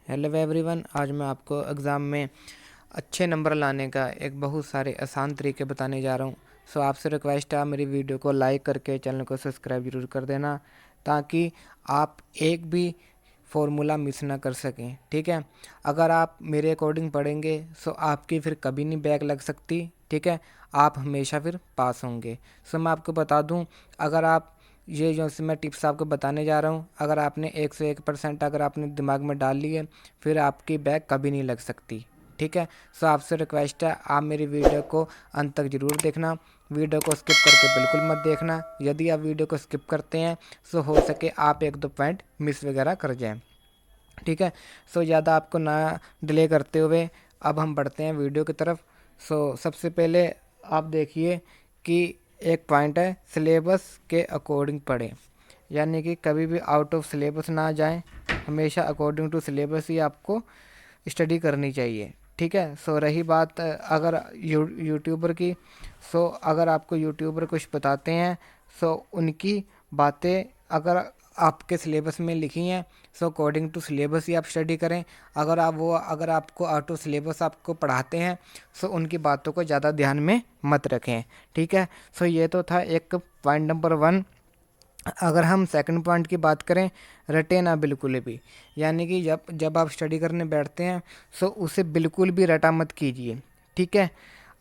Hello everyone, आज मैं आपको एग्ज़ाम में अच्छे नंबर लाने का एक बहुत सारे आसान तरीके बताने जा रहा हूँ। सो आपसे रिक्वेस्ट है, आप मेरी वीडियो को लाइक करके चैनल को सब्सक्राइब ज़रूर कर देना, ताकि आप एक भी फॉर्मूला मिस ना कर सकें। ठीक है, अगर आप मेरे अकॉर्डिंग पढ़ेंगे सो आपकी फिर कभी नहीं बैक लग सकती। ठीक है, आप हमेशा फिर पास होंगे। सो मैं आपको बता दूं, अगर आप ये जो से मैं टिप्स आपको बताने जा रहा हूँ, अगर आपने 101% अगर आपने दिमाग में डाल ली है, फिर आपकी बैक कभी नहीं लग सकती। ठीक है, सो आपसे रिक्वेस्ट है, आप मेरी वीडियो को अंत तक ज़रूर देखना। वीडियो को स्किप करके बिल्कुल मत देखना। यदि आप वीडियो को स्किप करते हैं सो हो सके आप एक दो पॉइंट मिस वगैरह कर जाएं। ठीक है, सो ज़्यादा आपको ना डिले करते हुए अब हम बढ़ते हैं वीडियो की तरफ। सो सबसे पहले आप देखिए कि एक पॉइंट है, सिलेबस के अकॉर्डिंग पढ़ें, यानी कि कभी भी आउट ऑफ सिलेबस ना जाएं। हमेशा अकॉर्डिंग टू सिलेबस ही आपको स्टडी करनी चाहिए। ठीक है, सो रही बात अगर यूट्यूबर की, सो अगर आपको यूट्यूबर कुछ बताते हैं सो उनकी बातें अगर आपके सिलेबस में लिखी हैं सो अकॉर्डिंग टू सिलेबस ही आप स्टडी करें। अगर आपको आउट ऑफ सिलेबस आपको पढ़ाते हैं सो उनकी बातों को ज़्यादा ध्यान में मत रखें। ठीक है, सो ये तो था एक पॉइंट नंबर 1। अगर हम सेकंड पॉइंट की बात करें, रटे ना बिल्कुल भी, यानी कि जब जब आप स्टडी करने बैठते हैं सो उसे बिल्कुल भी रटा मत कीजिए। ठीक है,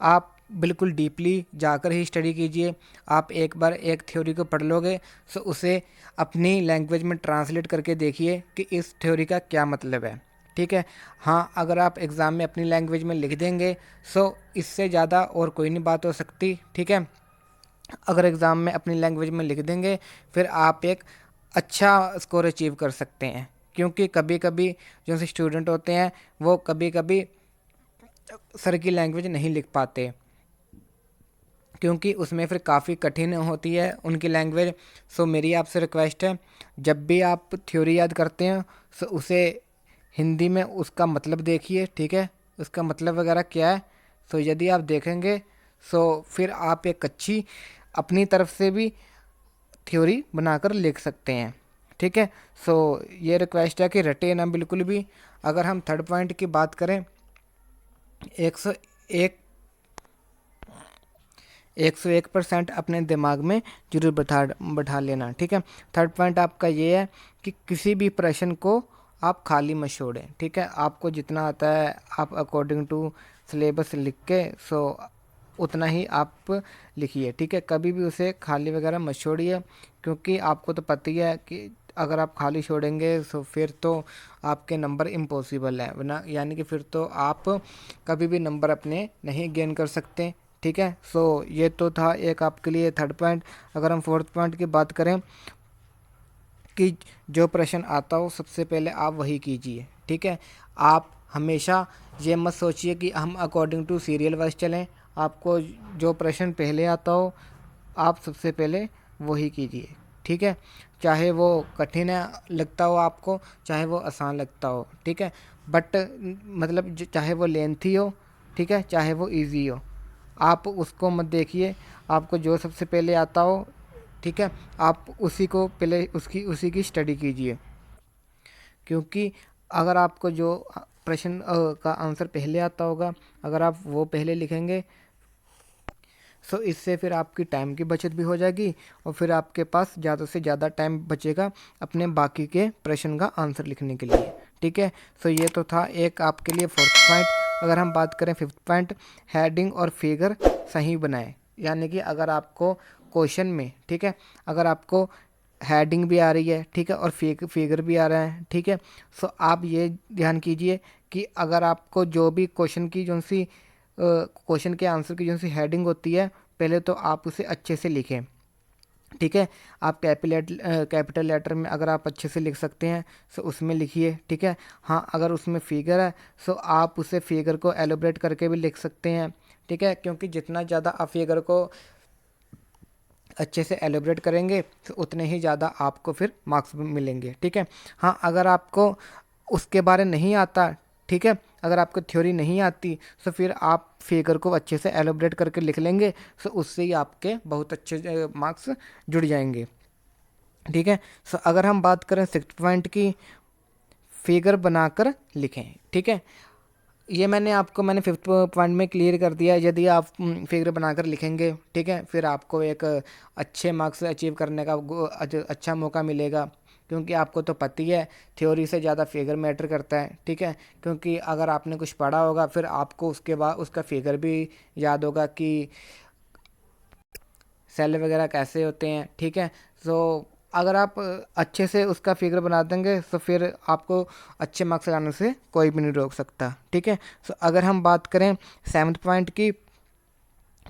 आप बिल्कुल डीपली जाकर ही स्टडी कीजिए। आप एक बार एक थ्योरी को पढ़ लोगे सो उसे अपनी लैंग्वेज में ट्रांसलेट करके देखिए कि इस थ्योरी का क्या मतलब है। ठीक है, हाँ, अगर आप एग्ज़ाम में अपनी लैंग्वेज में लिख देंगे सो इससे ज़्यादा और कोई नहीं बात हो सकती। ठीक है, अगर एग्ज़ाम में अपनी लैंग्वेज में लिख देंगे फिर आप एक अच्छा स्कोर अचीव कर सकते हैं। क्योंकि कभी कभी जो स्टूडेंट होते हैं वो कभी कभी सर की लैंग्वेज नहीं लिख पाते, क्योंकि उसमें फिर काफ़ी कठिन होती है उनकी लैंग्वेज। सो मेरी आपसे रिक्वेस्ट है, जब भी आप थ्योरी याद करते हैं सो उसे हिंदी में उसका मतलब देखिए। ठीक है, उसका मतलब वगैरह क्या है, सो यदि आप देखेंगे सो फिर आप एक अच्छी अपनी तरफ से भी थ्योरी बनाकर लिख सकते हैं। ठीक है, सो ये रिक्वेस्ट है कि रटे ना बिल्कुल भी। अगर हम थर्ड पॉइंट की बात करें, 101 101% अपने दिमाग में जरूर बैठा बैठा लेना। ठीक है, थर्ड पॉइंट आपका ये है कि किसी भी प्रश्न को आप खाली मत छोड़ें। ठीक है, आपको जितना आता है आप अकॉर्डिंग टू सिलेबस लिख के सो उतना ही आप लिखिए। ठीक है, कभी भी उसे खाली वगैरह मत छोड़िए, क्योंकि आपको तो पता ही है कि अगर आप खाली छोड़ेंगे तो फिर तो आपके नंबर इम्पॉसिबल है वरना, यानी कि फिर तो आप कभी भी नंबर अपने नहीं गेन कर सकते। ठीक है, सो ये तो था एक आपके लिए थर्ड पॉइंट। अगर हम फोर्थ पॉइंट की बात करें कि जो प्रश्न आता हो सबसे पहले आप वही कीजिए। ठीक है, आप हमेशा ये मत सोचिए कि हम अकॉर्डिंग टू सीरियल वाइज चलें। आपको जो प्रश्न पहले आता हो आप सबसे पहले वही कीजिए। ठीक है, चाहे वो कठिन है लगता हो आपको, चाहे वो आसान लगता हो। ठीक है, बट मतलब चाहे वो लेंथी हो, ठीक है, चाहे वो इजी हो, आप उसको मत देखिए। आपको जो सबसे पहले आता हो, ठीक है, आप उसी को पहले उसी की स्टडी कीजिए। क्योंकि अगर आपको जो प्रश्न का आंसर पहले आता होगा, अगर आप वो पहले लिखेंगे सो इससे फिर आपकी टाइम की बचत भी हो जाएगी और फिर आपके पास ज़्यादा से ज़्यादा टाइम बचेगा अपने बाकी के प्रश्न का आंसर लिखने के लिए। ठीक है, सो ये तो था एक आपके लिए फोर्थ पॉइंट। अगर हम बात करें फिफ्थ पॉइंट, हेडिंग और फिगर सही बनाएं। यानी कि अगर आपको क्वेश्चन में, ठीक है, अगर आपको हेडिंग भी आ रही है, ठीक है, और फिगर भी आ रहा है, ठीक है, सो आप ये ध्यान कीजिए कि अगर आपको जो भी क्वेश्चन की जो सी क्वेश्चन के आंसर की जो सी हेडिंग होती है पहले तो आप उसे अच्छे से लिखें। ठीक है, आप कैपिटल लेटर में अगर आप अच्छे से लिख सकते हैं तो उसमें लिखिए। ठीक है, हाँ, अगर उसमें फिगर है तो आप उसे फिगर को एलोब्रेट करके भी लिख सकते हैं। ठीक है, क्योंकि जितना ज़्यादा आप फिगर को अच्छे से एलोब्रेट करेंगे तो उतने ही ज़्यादा आपको फिर मार्क्स मिलेंगे। ठीक है, हाँ, अगर आपको उसके बारे नहीं आता, ठीक है, अगर आपको थ्योरी नहीं आती तो फिर आप फिगर को अच्छे से एलोब्रेट करके लिख लेंगे तो उससे ही आपके बहुत अच्छे मार्क्स जुड़ जाएंगे। ठीक है, सो अगर हम बात करें सिक्स पॉइंट की, फिगर बनाकर लिखें। ठीक है, ये मैंने फिफ्थ पॉइंट में क्लियर कर दिया। यदि आप फिगर बनाकर लिखेंगे, ठीक है, फिर आपको एक अच्छे मार्क्स अचीव करने का अच्छा मौका मिलेगा, क्योंकि आपको तो पता ही है थ्योरी से ज़्यादा फिगर मैटर करता है। ठीक है, क्योंकि अगर आपने कुछ पढ़ा होगा फिर आपको उसके बाद उसका फिगर भी याद होगा कि सेल वगैरह कैसे होते हैं। ठीक है, तो अगर आप अच्छे से उसका फिगर बना देंगे तो फिर आपको अच्छे मार्क्स लगाने से कोई भी नहीं रोक सकता। ठीक है, तो अगर हम बात करें सेवन्थ पॉइंट की,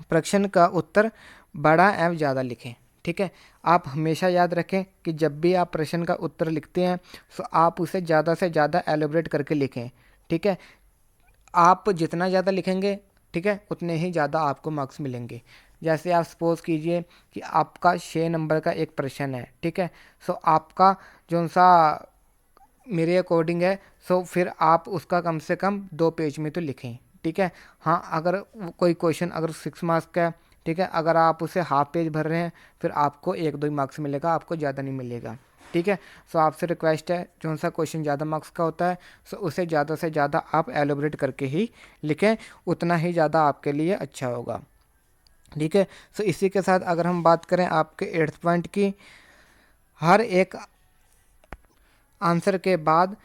प्रश्न का उत्तर बड़ा एवं ज़्यादा लिखें। ठीक है, आप हमेशा याद रखें कि जब भी आप प्रश्न का उत्तर लिखते हैं तो आप उसे ज़्यादा से ज़्यादा एलोबरेट करके लिखें। ठीक है, आप जितना ज़्यादा लिखेंगे, ठीक है, उतने ही ज़्यादा आपको मार्क्स मिलेंगे। जैसे आप सपोज कीजिए कि आपका 6 नंबर का एक प्रश्न है। ठीक है, सो आपका जो सा मेरे अकॉर्डिंग है, सो फिर आप उसका कम से कम 2 पेज में तो लिखें। ठीक है, हाँ, अगर कोई क्वेश्चन अगर 6 मार्क्स का है, ठीक है, अगर आप उसे हाफ पेज भर रहे हैं फिर आपको 1-2 मार्क्स मिलेगा, आपको ज़्यादा नहीं मिलेगा। ठीक है, सो आपसे रिक्वेस्ट है जो सा क्वेश्चन ज़्यादा मार्क्स का होता है सो उसे ज़्यादा से ज़्यादा आप एलोबरेट करके ही लिखें, उतना ही ज़्यादा आपके लिए अच्छा होगा। ठीक है, सो इसी के साथ अगर हम बात करें आपके 8th पॉइंट की, हर एक आंसर के बाद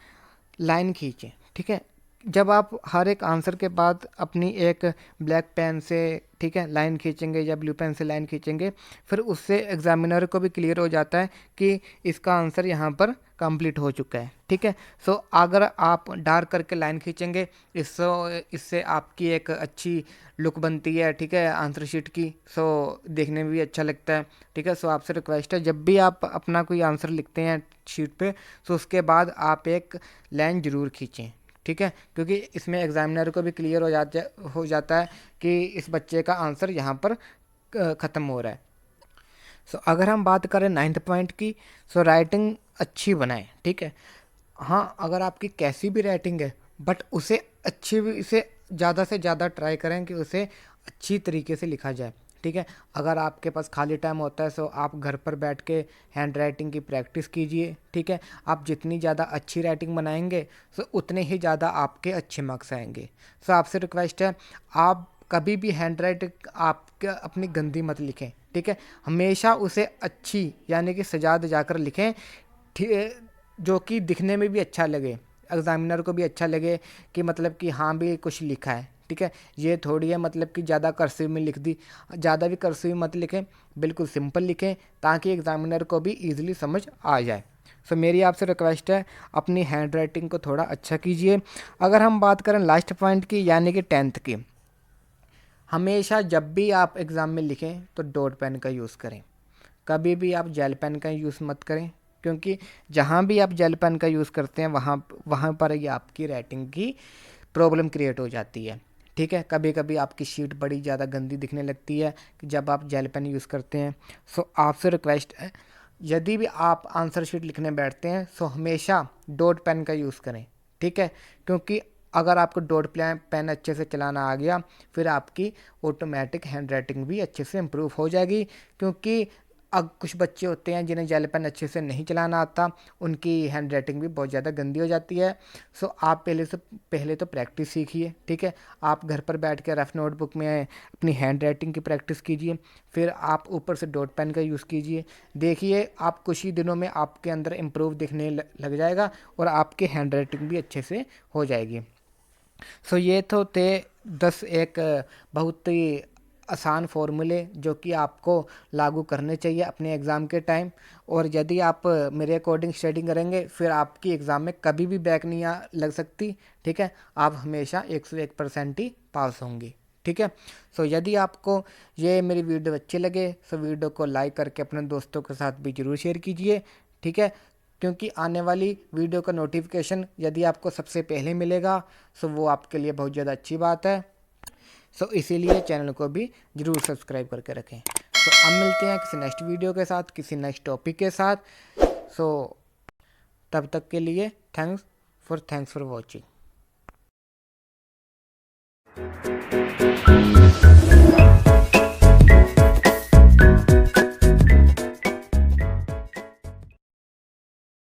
लाइन खींचें। ठीक है, जब आप हर एक आंसर के बाद अपनी एक ब्लैक पेन से, ठीक है, लाइन खींचेंगे या ब्लू पेन से लाइन खींचेंगे, फिर उससे एग्जामिनर को भी क्लियर हो जाता है कि इसका आंसर यहाँ पर कंप्लीट हो चुका है। ठीक है, सो अगर आप डार्क करके लाइन खींचेंगे, इससे आपकी एक अच्छी लुक बनती है। ठीक है, आंसर शीट की, सो देखने में भी अच्छा लगता है। ठीक है, सो आपसे रिक्वेस्ट है जब भी आप अपना कोई आंसर लिखते हैं शीट पे, सो उसके बाद आप एक लाइन ज़रूर खींचें। ठीक है, क्योंकि इसमें एग्जामिनर को भी क्लियर हो जाता है कि इस बच्चे का आंसर यहाँ पर ख़त्म हो रहा है। सो अगर हम बात करें 9th पॉइंट की, सो राइटिंग अच्छी बनाएं। ठीक है, हाँ, अगर आपकी कैसी भी राइटिंग है बट उसे अच्छी भी इसे ज़्यादा से ज़्यादा ट्राई करें कि उसे अच्छी तरीके से लिखा जाए। ठीक है, अगर आपके पास खाली टाइम होता है सो आप घर पर बैठ के हैंड राइटिंग की प्रैक्टिस कीजिए। ठीक है, आप जितनी ज़्यादा अच्छी राइटिंग बनाएंगे सो उतने ही ज़्यादा आपके अच्छे मार्क्स आएंगे। सो आपसे रिक्वेस्ट है आप कभी भी हैंड राइटिंग आप अपनी गंदी मत लिखें। ठीक है, हमेशा उसे अच्छी यानी कि सजा दजा लिखें, जो कि दिखने में भी अच्छा लगे, एग्जामिनर को भी अच्छा लगे कि मतलब कि हाँ भी कुछ लिखा है। ठीक है, ये थोड़ी है मतलब कि ज़्यादा कर्सिव में लिख दी, ज़्यादा भी कर्सिव मत लिखें, बिल्कुल सिंपल लिखें ताकि एग्जामिनर को भी ईजिली समझ आ जाए। सो मेरी आपसे रिक्वेस्ट है अपनी हैंड राइटिंग को थोड़ा अच्छा कीजिए। अगर हम बात करें लास्ट पॉइंट की यानी कि 10th की, हमेशा जब भी आप एग्ज़ाम में लिखें तो डॉट पेन का यूज़ करें, कभी भी आप जेल पेन का यूज़ मत करें, क्योंकि जहाँ भी आप जेल पेन का यूज़ करते हैं वहाँ वहाँ पर ही आपकी राइटिंग की प्रॉब्लम क्रिएट हो जाती है। ठीक है, कभी कभी आपकी शीट बड़ी ज़्यादा गंदी दिखने लगती है कि जब आप जेल पेन यूज़ करते हैं। सो आपसे रिक्वेस्ट है यदि भी आप आंसर शीट लिखने बैठते हैं सो हमेशा डॉट पेन का यूज़ करें। ठीक है, क्योंकि अगर आपको डॉट पेन अच्छे से चलाना आ गया फिर आपकी ऑटोमेटिक हैंड राइटिंग भी अच्छे से इम्प्रूव हो जाएगी, क्योंकि अब कुछ बच्चे होते हैं जिन्हें जेल पेन अच्छे से नहीं चलाना आता, उनकी हैंड राइटिंग भी बहुत ज़्यादा गंदी हो जाती है। सो आप पहले तो प्रैक्टिस सीखिए। ठीक है, आप घर पर बैठ के रफ नोटबुक में अपनी हैंड राइटिंग की प्रैक्टिस कीजिए, फिर आप ऊपर से डॉट पेन का यूज़ कीजिए। देखिए आप कुछ ही दिनों में आपके अंदर इम्प्रूव दिखने लग जाएगा और आपकी हैंड राइटिंग भी अच्छे से हो जाएगी। सो ये तो थे 10 एक बहुत ही आसान फॉर्मूले जो कि आपको लागू करने चाहिए अपने एग्ज़ाम के टाइम, और यदि आप मेरे अकॉर्डिंग स्टडी करेंगे फिर आपकी एग्ज़ाम में कभी भी बैक नहीं लग सकती। ठीक है, आप हमेशा 101% ही पास होंगे। ठीक है, सो यदि आपको ये मेरी वीडियो अच्छे लगे तो वीडियो को लाइक करके अपने दोस्तों के साथ भी ज़रूर शेयर कीजिए। ठीक है, क्योंकि आने वाली वीडियो का नोटिफिकेशन यदि आपको सबसे पहले मिलेगा सो वो आपके लिए बहुत ज़्यादा अच्छी बात है। सो इसीलिए चैनल को भी ज़रूर सब्सक्राइब करके रखें। सो अब मिलते हैं किसी नेक्स्ट वीडियो के साथ, किसी नेक्स्ट टॉपिक के साथ। सो तब तक के लिए थैंक्स फॉर वॉचिंग।